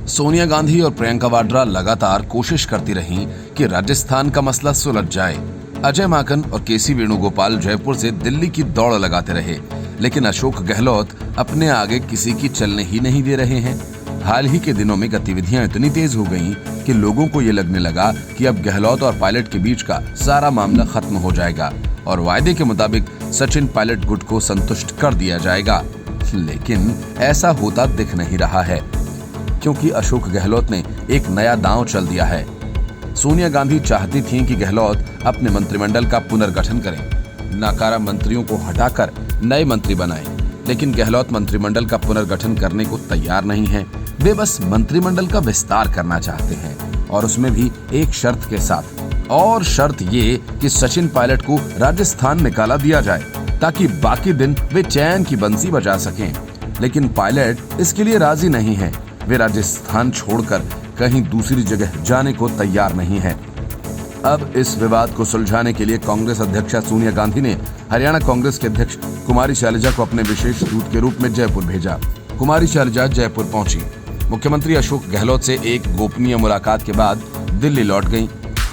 सोनिया गांधी और प्रियंका वाड्रा लगातार कोशिश करती रहीं कि राजस्थान का मसला सुलझ जाए। अजय माकन और केसी वेणुगोपाल जयपुर से दिल्ली की दौड़ लगाते रहे, लेकिन अशोक गहलोत अपने आगे किसी की चलने ही नहीं दे रहे हैं। हाल ही के दिनों में गतिविधियां इतनी तेज हो गईं कि लोगों को ये लगने लगा कि अब गहलोत और पायलट के बीच का सारा मामला खत्म हो जाएगा और वायदे के मुताबिक सचिन पायलट गुट को संतुष्ट कर दिया जाएगा। लेकिन ऐसा होता दिख नहीं रहा है, क्योंकि अशोक गहलोत ने एक नया दांव चल दिया है। सोनिया गांधी चाहती थीं कि गहलोत अपने मंत्रिमंडल का पुनर्गठन करें, नाकारा मंत्रियों को हटाकर नए मंत्री बनाएं, लेकिन गहलोत मंत्रिमंडल का पुनर्गठन करने को तैयार नहीं है। वे बस मंत्रिमंडल का विस्तार करना चाहते हैं, और उसमें भी एक शर्त के साथ। और शर्त ये कि सचिन पायलट को राजस्थान निकाला दिया जाए, ताकि बाकी दिन वे चैन की बंसी बजा सकें। लेकिन पायलट इसके लिए राजी नहीं है। वे राजस्थान छोड़कर कहीं दूसरी जगह जाने को तैयार नहीं है। अब इस विवाद को सुलझाने के लिए कांग्रेस अध्यक्षा सोनिया गांधी ने हरियाणा कांग्रेस के अध्यक्ष कुमारी शैलजा को अपने विशेष दूत के रूप में जयपुर भेजा। कुमारी शैलजा जयपुर पहुंची। मुख्यमंत्री अशोक गहलोत से एक गोपनीय मुलाकात के बाद दिल्ली लौट गईं।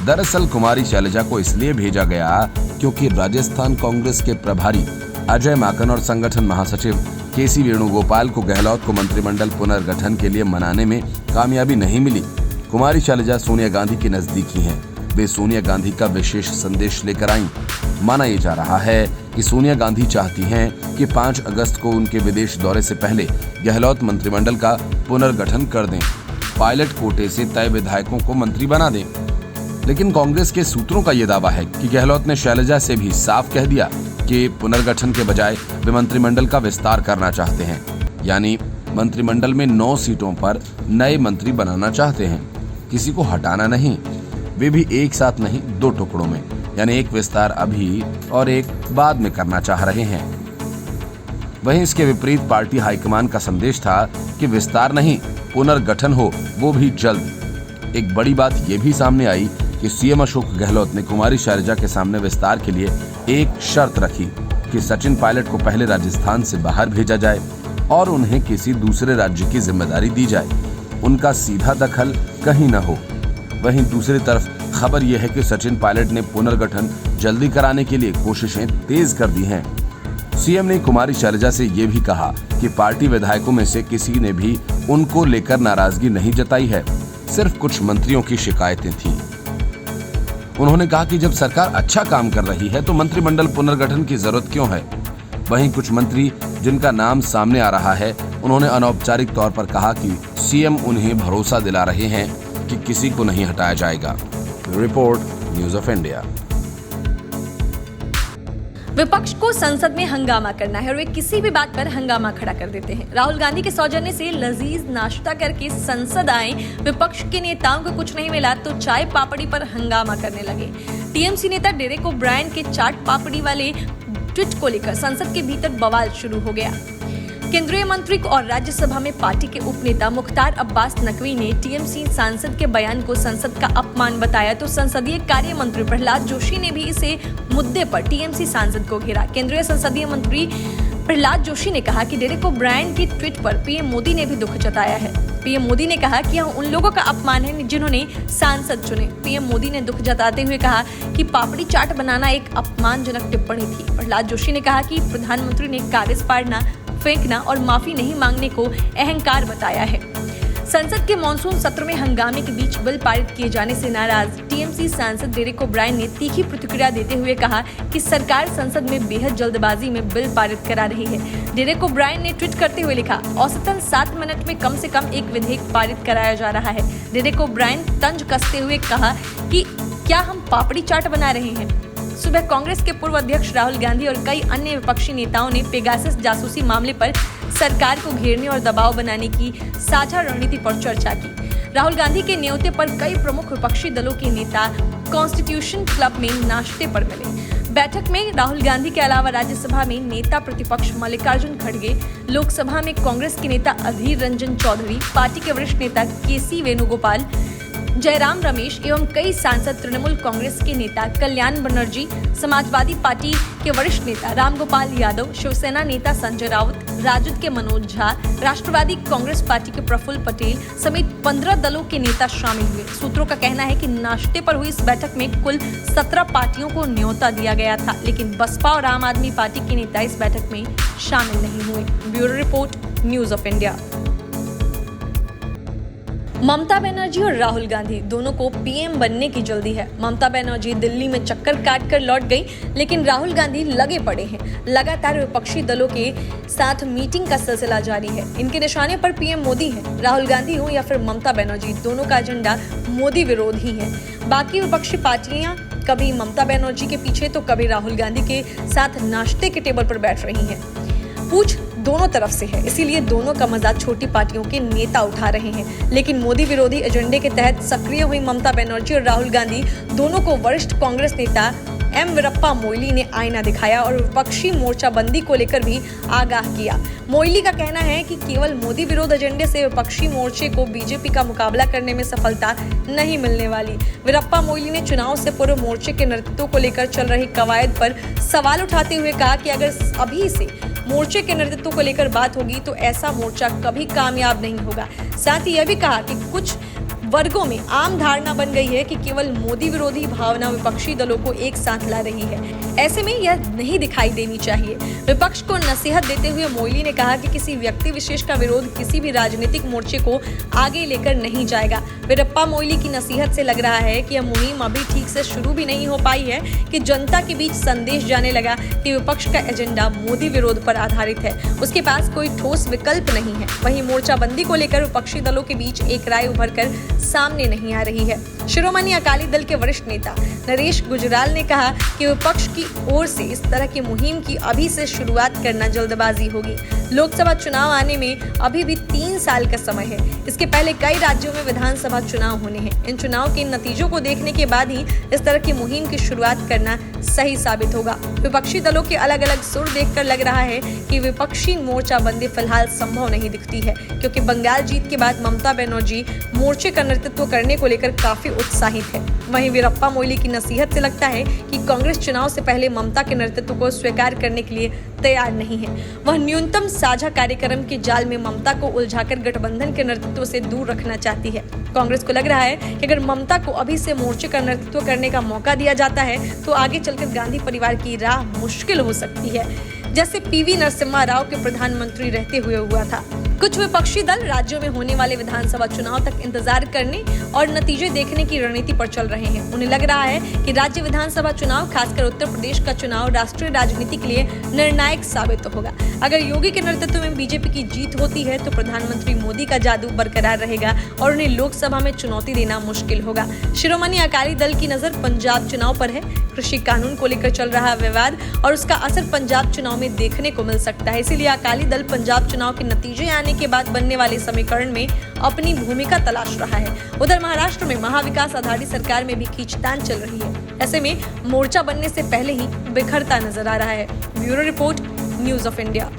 दरअसल कुमारी शैलजा को इसलिए भेजा गया क्योंकि राजस्थान कांग्रेस के प्रभारी अजय माकन और संगठन महासचिव केसी वेणुगोपाल को गहलोत को मंत्रिमंडल पुनर्गठन के लिए मनाने में कामयाबी नहीं मिली। कुमारी शैलजा सोनिया गांधी की नजदीकी हैं। वे सोनिया गांधी का विशेष संदेश लेकर आईं। माना यह जा रहा है कि सोनिया गांधी चाहती हैं कि 5 अगस्त को उनके विदेश दौरे से पहले गहलोत मंत्रिमंडल का पुनर्गठन कर दें, पायलट कोटे से तय विधायकों को मंत्री बना दें। लेकिन कांग्रेस के सूत्रों का यह दावा है कि गहलोत ने शैलजा से भी साफ कह दिया कि पुनर्गठन के बजाय वे मंत्रिमंडल का विस्तार करना चाहते हैं, यानी मंत्रिमंडल में 9 सीटों पर नए मंत्री बनाना चाहते हैं, किसी को हटाना नहीं। वे भी एक साथ नहीं, 2 टुकड़ों में, यानी एक विस्तार अभी और एक बाद में करना चाह रहे हैं। वहीं इसके विपरीत पार्टी हाईकमान का संदेश था कि विस्तार नहीं, पुनर्गठन हो, वो भी जल्द। एक बड़ी बात यह भी सामने आई कि सीएम अशोक गहलोत ने कुमारी शैलजा के सामने विस्तार के लिए एक शर्त रखी कि सचिन पायलट को पहले राजस्थान से बाहर भेजा जाए और उन्हें किसी दूसरे राज्य की जिम्मेदारी दी जाए, उनका सीधा दखल कहीं न हो। वहीं दूसरी तरफ खबर यह है कि सचिन पायलट ने पुनर्गठन जल्दी कराने के लिए कोशिशें तेज कर दी हैं। सीएम ने कुमारी शैलजा से यह भी कहा कि पार्टी विधायकों में से किसी ने भी उनको लेकर नाराजगी नहीं जताई है, सिर्फ कुछ मंत्रियों की शिकायतें थीं। उन्होंने कहा कि जब सरकार अच्छा काम कर रही है तो मंत्रिमंडल पुनर्गठन की जरूरत क्यों है। वहीं कुछ मंत्री जिनका नाम सामने आ रहा है, उन्होंने अनौपचारिक तौर पर कहा कि सीएम उन्हें भरोसा दिला रहे हैं कि किसी को नहीं हटाया जाएगा। Report, news of India. विपक्ष को संसद में हंगामा करना है और वे किसी भी बात पर हंगामा खड़ा कर देते हैं। राहुल गांधी के सौजन्य से लजीज नाश्ता करके संसद आए विपक्ष के नेताओं को कुछ नहीं मिला तो चाय पापड़ी पर हंगामा करने लगे। टीएमसी नेता डेरेक ओब्रायन के चाट पापड़ी वाले ट्वीट को लेकर संसद के भीतर बवाल शुरू हो गया। केंद्रीय मंत्री और राज्यसभा में पार्टी के उपनेता मुख्तार अब्बास नकवी ने टीएमसी सांसद के बयान को संसद का अपमान बताया तो संसदीय कार्य मंत्री प्रहलाद जोशी ने भी इसे मुद्दे पर टीएमसी सांसद को घेरा। केंद्रीय संसदीय मंत्री प्रहलाद जोशी ने कहा कि डेरेक ओब्रायन की ट्वीट पर पीएम मोदी ने भी दुख जताया है। पीएम मोदी ने कहा कि यह उन लोगों का अपमान है जिन्होंने सांसद चुने। पीएम मोदी ने दुख जताते हुए कहा कि पापड़ी चाट बनाना एक अपमानजनक टिप्पणी थी। प्रहलाद जोशी ने कहा कि प्रधानमंत्री ने कागज फाड़ना, फेंकना और माफी नहीं मांगने को अहंकार बताया है। संसद के मॉनसून सत्र में हंगामे के बीच बिल पारित किए जाने से नाराज टीएमसी सांसद डेरेक ओब्रायन ने तीखी प्रतिक्रिया देते हुए कहा कि सरकार संसद में बेहद जल्दबाजी में बिल पारित करा रही है। डेरेक ओब्रायन ने ट्वीट करते हुए लिखा, औसतन 7 मिनट में कम से कम एक विधेयक पारित कराया जा रहा है। डेरेक ओब्रायन तंज कसते हुए कहा कि क्या हम पापड़ी चाट बना रहे हैं। सुबह कांग्रेस के पूर्व अध्यक्ष राहुल गांधी और कई अन्य विपक्षी नेताओं ने पेगासस जासूसी मामले पर सरकार को घेरने और दबाव बनाने की साझा रणनीति पर चर्चा की। राहुल गांधी के न्योते पर कई प्रमुख विपक्षी दलों के नेता कॉन्स्टिट्यूशन क्लब में नाश्ते पर मिले। बैठक में राहुल गांधी के अलावा राज्यसभा में नेता प्रतिपक्ष मल्लिकार्जुन खड़गे, लोकसभा में कांग्रेस के नेता अधीर रंजन चौधरी, पार्टी के वरिष्ठ नेता केसी वेणुगोपाल, जयराम रमेश एवं कई सांसद, तृणमूल कांग्रेस के नेता कल्याण बनर्जी, समाजवादी पार्टी के वरिष्ठ नेता रामगोपाल यादव, शिवसेना नेता संजय राउत, राजद के मनोज झा, राष्ट्रवादी कांग्रेस पार्टी के प्रफुल्ल पटेल समेत 15 दलों के नेता शामिल हुए। सूत्रों का कहना है कि नाश्ते पर हुई इस बैठक में कुल 17 पार्टियों को न्योता दिया गया था, लेकिन बसपा और आम आदमी पार्टी के नेता इस बैठक में शामिल नहीं हुए। Bureau report, news of India. Mamata Banerjee और राहुल गांधी दोनों को पीएम बनने की जल्दी है। ममता बनर्जी दिल्ली में चक्कर काटकर लौट गई, लेकिन राहुल गांधी लगे पड़े हैं। लगातार विपक्षी दलों के साथ मीटिंग का सिलसिला जारी है। इनके निशाने पर पीएम मोदी है। राहुल गांधी हो या फिर ममता बनर्जी, दोनों का एजेंडा मोदी विरोध ही है। बाकी विपक्षी पार्टियां कभी ममता बनर्जी के पीछे तो कभी राहुल गांधी के साथ नाश्ते के टेबल पर बैठ रही हैं। पूछ दोनों तरफ से है, इसीलिए दोनों का मजा छोटी पार्टियों के नेता उठा रहे हैं। लेकिन मोदी विरोधी एजेंडे के तहत सक्रिय हुई ममता बनर्जी और राहुल गांधी दोनों को वरिष्ठ कांग्रेस नेता एम वीरप्पा मोइली ने आईना दिखाया और विपक्षी मोर्चाबंदी को लेकर भी आगाह किया। मोइली का कहना है कि केवल मोदी विरोध एजेंडे से विपक्षी मोर्चे को बीजेपी का मुकाबला करने में सफलता नहीं मिलने वाली। वीरप्पा मोइली ने चुनाव से पूर्व मोर्चे के नेतृत्व को लेकर चल रही कवायद पर सवाल उठाते हुए कहा कि अगर अभी से मोर्चे के नेतृत्व को लेकर बात होगी तो ऐसा मोर्चा कभी कामयाब नहीं होगा। साथ ही यह भी कहा कि कुछ वर्गों में आम धारणा बन गई है कि केवल मोदी विरोधी भावना विपक्षी दलों को एक साथ ला रही है। ऐसे में यह नहीं दिखाई देनी चाहिए। विपक्ष को नसीहत देते हुए मोइली ने कहा कि किसी व्यक्ति विशेष का विरोध किसी भी राजनीतिक मोर्चे को आगे लेकर नहीं जाएगा। वीरप्पा मोइली की नसीहत से लग रहा है कि यह मुहिम अभी ठीक से शुरू भी नहीं हो पाई है कि जनता के बीच संदेश जाने लगा कि विपक्ष का एजेंडा मोदी विरोध पर आधारित है, उसके पास कोई ठोस विकल्प नहीं है। वहीं मोर्चाबंदी को लेकर विपक्षी दलों के बीच एक राय उभर कर सामने नहीं आ रही है। शिरोमणि अकाली दल के वरिष्ठ नेता नरेश गुजराल ने कहा कि विपक्ष की ओर से इस तरह की मुहिम की अभी से शुरुआत करना जल्दबाजी होगी। लोकसभा चुनाव आने में अभी भी 3 साल का समय है। इसके पहले कई राज्यों में विधानसभा चुनाव होने हैं। इन चुनाव के नतीजों को देखने के बाद ही इस तरह की मुहिम की शुरुआत करना सही साबित होगा। विपक्षी दलों के अलग अलग सुर देखकर लग रहा है कि विपक्षी मोर्चाबंदी फिलहाल संभव नहीं दिखती है, क्योंकि बंगाल जीत के बाद ममता बनर्जी मोर्चे का नेतृत्व करने को लेकर काफी उत्साहित है। वहीं वीरप्पा मोइली की नसीहत से लगता है कि कांग्रेस चुनाव से पहले ममता के नेतृत्व को स्वीकार करने के लिए तैयार नहीं है। वह न्यूनतम साझा कार्यक्रम के जाल में ममता को उलझाकर गठबंधन के नेतृत्व से दूर रखना चाहती है। कांग्रेस को लग रहा है कि अगर ममता को अभी से मोर्चे का नेतृत्व करने का मौका दिया जाता है तो आगे चलकर गांधी परिवार की राह मुश्किल हो सकती है, जैसे पीवी नरसिम्हा राव के प्रधानमंत्री रहते हुए हुआ था। कुछ विपक्षी दल राज्यों में होने वाले विधानसभा चुनाव तक इंतजार करने और नतीजे देखने की रणनीति पर चल रहे हैं। उन्हें लग रहा है कि राज्य विधानसभा चुनाव, खासकर उत्तर प्रदेश का चुनाव, राष्ट्रीय राजनीति के लिए निर्णायक साबित होगा। अगर योगी के नेतृत्व में बीजेपी की जीत होती है तो प्रधानमंत्री मोदी का जादू बरकरार रहेगा और उन्हें लोकसभा में चुनौती देना मुश्किल होगा। शिरोमणि अकाली दल की नजर पंजाब चुनाव पर है। कृषि कानून को लेकर चल रहा विवाद और उसका असर पंजाब चुनाव में देखने को मिल सकता है। इसीलिए अकाली दल पंजाब चुनाव के नतीजे आने के बाद बनने वाले समीकरण में अपनी भूमिका तलाश रहा है। उधर महाराष्ट्र में महाविकास आघाड़ी सरकार में भी खींचतान चल रही है। ऐसे में मोर्चा बनने से पहले ही बिखरता नजर आ रहा है। Bureau report, news of India.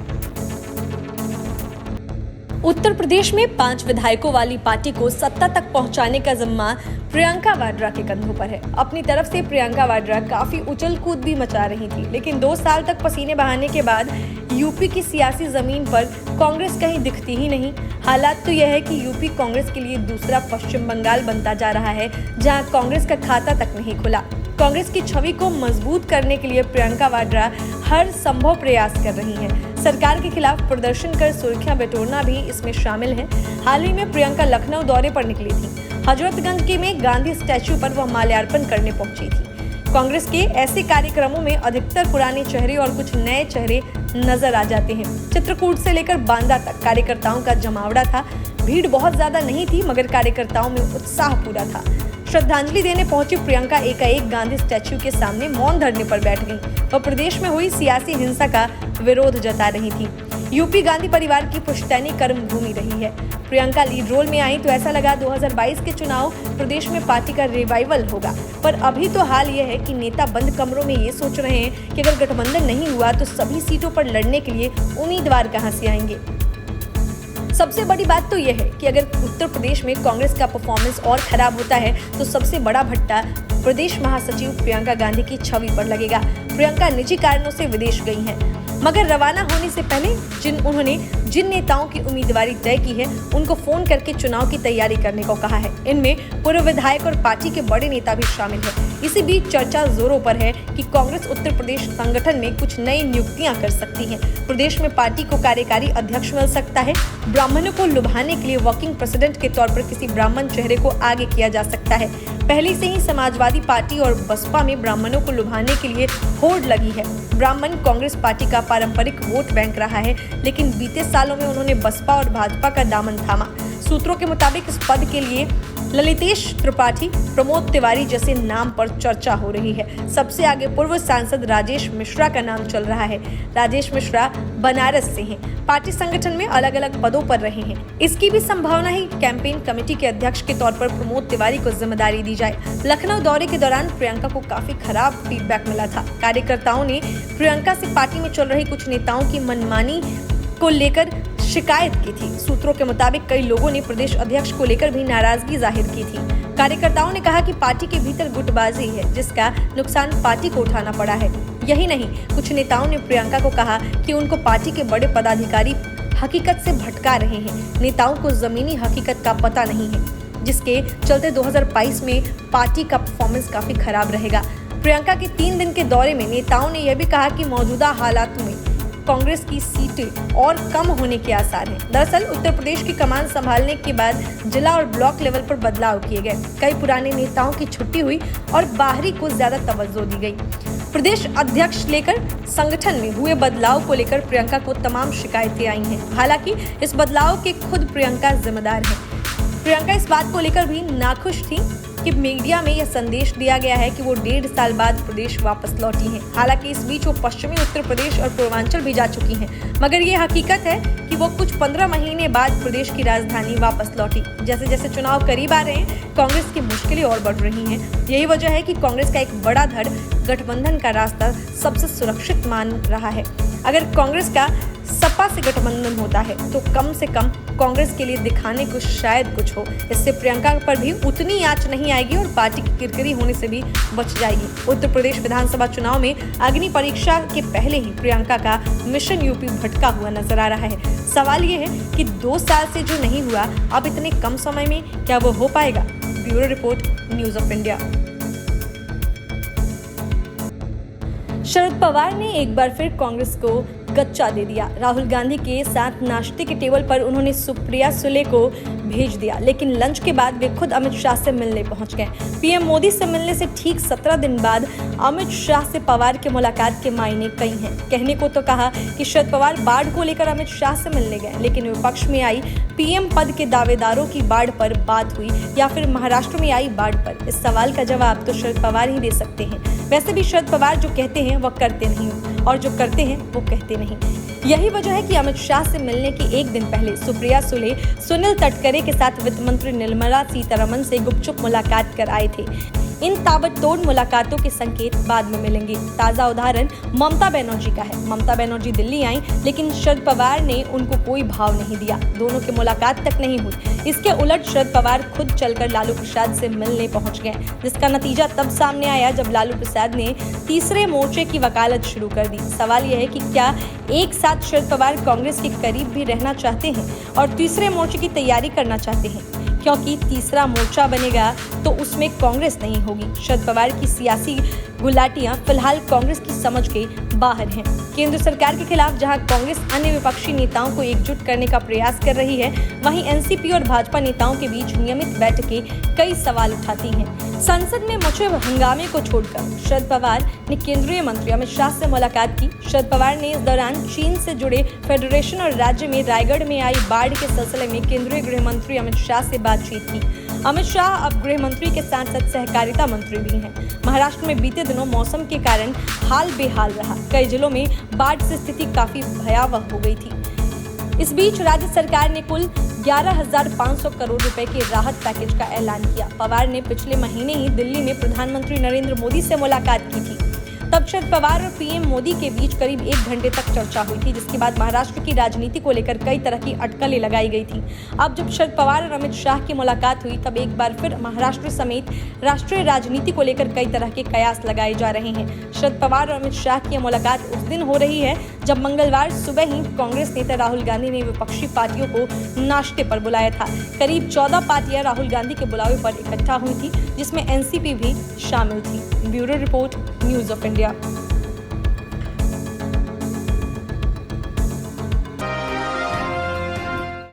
Uttar Pradesh में 5 विधायकों वाली पार्टी को सत्ता तक पहुंचाने का जिम्मा प्रियंका वाड्रा के कंधों पर है। अपनी तरफ से प्रियंका वाड्रा काफी उछल कूद भी मचा रही थी, लेकिन 2 साल तक पसीने बहाने के बाद यूपी की सियासी जमीन पर कांग्रेस कहीं दिखती ही नहीं। हालात तो यह है कि यूपी कांग्रेस के लिए दूसरा पश्चिम बंगाल बनता जा रहा है, जहां कांग्रेस का खाता तक नहीं खुला। कांग्रेस की छवि को मजबूत करने के लिए प्रियंका वाड्रा हर संभव प्रयास कर रही हैं। सरकार के खिलाफ प्रदर्शन कर सुर्खियां बटोरना भी इसमें शामिल है। हाल ही में प्रियंका लखनऊ दौरे पर निकली थी। हजरतगंज के में गांधी स्टैच्यू पर वह माल्यार्पण करने पहुंची थी। कांग्रेस के ऐसे कार्यक्रमों में अधिकतर पुराने चेहरे और कुछ नए चेहरे नजर आ जाते हैं। चित्रकूट से लेकर बांदा तक कार्यकर्ताओं का जमावड़ा था। भीड़ बहुत ज्यादा नहीं थी, मगर कार्यकर्ताओं में उत्साह पूरा था। श्रद्धांजलि देने पहुंची प्रियंका एकाएक गांधी स्टैच्यू के सामने मौन धरने पर बैठ गईं। वह प्रदेश में हुई सियासी हिंसा का विरोध जता रही थी। यूपी गांधी परिवार की पुश्तैनी कर्म भूमि रही है। प्रियंका लीड रोल में आई तो ऐसा लगा 2022 के चुनाव प्रदेश में पार्टी का रिवाइवल होगा, पर अभी तो हाल यह है कि नेता बंद कमरों में ये सोच रहे हैं कि अगर गठबंधन नहीं हुआ तो सभी सीटों पर लड़ने के लिए उम्मीदवार कहां से आएंगे। सबसे बड़ी बात तो यह है कि अगर उत्तर प्रदेश में कांग्रेस का परफॉर्मेंस और खराब होता है तो सबसे बड़ा भट्टा प्रदेश महासचिव प्रियंका गांधी की छवि पर लगेगा। प्रियंका निजी कारणों से विदेश गई हैं। मगर रवाना होने से पहले उन्होंने जिन नेताओं की उम्मीदवारी तय की है उनको फोन करके चुनाव की तैयारी करने को कहा है। इनमें पूर्व विधायक और पार्टी के बड़े नेता भी शामिल है। इसी बीच चर्चा जोरों पर है कि कांग्रेस उत्तर प्रदेश संगठन में कुछ नई नियुक्तियां कर सकती है। प्रदेश में पार्टी को कार्यकारी अध्यक्ष मिल सकता है। ब्राह्मणों को लुभाने के लिए वर्किंग प्रेसिडेंट के तौर पर किसी ब्राह्मण चेहरे को आगे किया जा सकता है। पहले से ही समाजवादी पार्टी और बसपा में ब्राह्मणों को लुभाने के लिए होड़ लगी है। ब्राह्मण कांग्रेस पार्टी का पारंपरिक वोट बैंक रहा है, लेकिन बीते सालों में उन्होंने बसपा और भाजपा का दामन थामा। सूत्रों के मुताबिक इस पद के लिए ललितेश त्रिपाठी, प्रमोद तिवारी जैसे नाम पर चर्चा हो रही है। सबसे आगे पूर्व सांसद राजेश मिश्रा का नाम चल रहा है। राजेश मिश्रा बनारस से हैं। पार्टी संगठन में अलग अलग पदों पर रहे हैं। इसकी भी संभावना है कैंपेन कमेटी के अध्यक्ष के तौर पर प्रमोद तिवारी को जिम्मेदारी दी जाए। लखनऊ दौरे के दौरान प्रियंका को काफी खराब फीडबैक मिला था। कार्यकर्ताओं ने प्रियंका से पार्टी में चल रही कुछ नेताओं की मनमानी को लेकर शिकायत की थी। सूत्रों के मुताबिक कई लोगों ने प्रदेश अध्यक्ष को लेकर भी नाराजगी जाहिर की थी। कार्यकर्ताओं ने कहा कि पार्टी के भीतर गुटबाजी है, जिसका नुकसान पार्टी को उठाना पड़ा है। यही नहीं, कुछ नेताओं ने प्रियंका को कहा कि उनको पार्टी के बड़े पदाधिकारी हकीकत से भटका रहे हैं। नेताओं को जमीनी हकीकत का पता नहीं है, जिसके चलते 2022 में पार्टी का परफॉर्मेंस काफी खराब रहेगा। प्रियंका के 3 दिन के दौरे में नेताओं ने यह भी कहा कि मौजूदा हालात में कांग्रेस की सीटें और कम होने के आसार हैं। दरअसल उत्तर प्रदेश की कमान संभालने के बाद जिला और ब्लॉक लेवल पर बदलाव किए गए। कई पुराने नेताओं की छुट्टी हुई और बाहरी को ज्यादा तवज्जो दी गई। प्रदेश अध्यक्ष लेकर संगठन में हुए बदलाव को लेकर प्रियंका को तमाम शिकायतें आई हैं। हालांकि इस बदलाव के खुद प्रियंका जिम्मेदार है। प्रियंका इस बात को लेकर भी नाखुश थी कि मीडिया में यह संदेश दिया गया है कि वो 1.5 साल बाद प्रदेश वापस लौटी हैं। हालांकि इस बीच वो पश्चिमी उत्तर प्रदेश और पूर्वांचल भी जा चुकी हैं, मगर ये हकीकत है कि वो कुछ 15 महीने बाद प्रदेश की राजधानी वापस लौटी। जैसे जैसे चुनाव करीब आ रहे हैं, कांग्रेस की मुश्किलें और बढ़ रही हैं। यही वजह है कि कांग्रेस का एक बड़ा धड़ गठबंधन का रास्ता सबसे सुरक्षित मान रहा है। अगर कांग्रेस का सपा से गठबंधन होता है तो कम से कम कांग्रेस के लिए दिखाने को शायद कुछ हो। इससे प्रियंका पर भी उतनी आंच नहीं आएगी और पार्टी की किरकिरी होने से भी बच जाएगी। उत्तर प्रदेश विधानसभा चुनाव में अग्नि परीक्षा के पहले ही प्रियंका का मिशन यूपी भटका हुआ नजर आ रहा है। सवाल ये है कि 2 साल से जो नहीं हुआ, अब इतने कम समय में क्या वो हो पाएगा? Bureau report, news of India. Sharad Pawar ने एक बार फिर कांग्रेस को गच्चा दे दिया। राहुल गांधी के साथ नाश्ते के टेबल पर उन्होंने सुप्रिया सुले को भेज दिया, लेकिन लंच के बाद वे खुद अमित शाह से मिलने पहुंच गए। पीएम मोदी से मिलने से ठीक 17 दिन बाद अमित शाह से पवार की मुलाकात के मायने कई हैं। कहने को तो कहा कि शरद पवार बाढ़ को लेकर अमित शाह से मिलने गए, लेकिन विपक्ष में आई पीएम पद के दावेदारों की बाढ़ पर बात हुई या फिर महाराष्ट्र में आई बाढ़ पर? इस सवाल का जवाब तो शरद पवार ही दे सकते हैं। वैसे भी शरद पवार जो कहते हैं वह करते नहीं, और जो करते हैं वो कहते नहीं। यही वजह है कि अमित शाह से मिलने के एक दिन पहले सुप्रिया सुले सुनील तटकरे के साथ वित्त मंत्री निर्मला सीतारमण से गुपचुप मुलाकात कर आए थे। इन ताबड़तोड़ मुलाकातों के संकेत बाद में मिलेंगे। ताजा उदाहरण ममता बनर्जी का है। ममता बनर्जी दिल्ली आई, लेकिन शरद पवार ने उनको कोई भाव नहीं दिया। दोनों की मुलाकात तक नहीं हुई। इसके उलट शरद पवार खुद चलकर लालू प्रसाद से मिलने पहुंच गए, जिसका नतीजा तब सामने आया जब लालू प्रसाद ने तीसरे मोर्चे की वकालत शुरू कर दी। सवाल यह है कि क्या एक साथ शरद पवार कांग्रेस के करीब भी रहना चाहते हैं और तीसरे मोर्चे की तैयारी करना चाहते हैं? क्योंकि तीसरा मोर्चा बनेगा तो उसमें कांग्रेस नहीं होगी। शरद पवार की सियासी गुलाटियां फिलहाल कांग्रेस की समझ के बाहर हैं। केंद्र सरकार के खिलाफ जहां कांग्रेस अन्य विपक्षी नेताओं को एकजुट करने का प्रयास कर रही है, वहीं एनसीपी और भाजपा नेताओं के बीच नियमित बैठकें कई सवाल उठाती हैं। संसद में मचे हंगामे को छोड़कर शरद पवार ने केंद्रीय मंत्री अमित शाह से मुलाकात की। शरद पवार ने इस दौरान चीन से जुड़े फेडरेशन और राज्य में रायगढ़ में आई बाढ़ के सिलसिले में केंद्रीय गृह मंत्री अमित शाह से बातचीत की। अमित शाह अब गृह मंत्री के साथ साथ सहकारिता मंत्री भी हैं। महाराष्ट्र में बीते दिनों मौसम के कारण हाल बेहाल रहा। कई जिलों में बाढ़ से स्थिति काफी भयावह हो गई थी। इस बीच राज्य सरकार ने कुल 11,500 करोड़ रुपए के राहत पैकेज का ऐलान किया। पवार ने पिछले महीने ही दिल्ली में प्रधानमंत्री नरेंद्र मोदी से मुलाकात की थी। तब शरद पवार और पीएम मोदी के बीच करीब 1 घंटे तक चर्चा हुई थी, जिसके बाद महाराष्ट्र की राजनीति को लेकर कई तरह की अटकलें लगाई गई थी। अब जब शरद पवार और अमित शाह की मुलाकात हुई, तब एक बार फिर महाराष्ट्र समेत राष्ट्रीय राजनीति को लेकर कई तरह के कयास लगाए जा रहे हैं। शरद पवार और अमित शाह की मुलाकात उस दिन हो रही है जब मंगलवार सुबह ही कांग्रेस नेता राहुल गांधी ने विपक्षी पार्टियों को नाश्ते पर बुलाया था। करीब 14 पार्टियां राहुल गांधी के बुलावे पर इकट्ठा हुई थी, जिसमें एनसीपी भी शामिल थी। Bureau report, news of India.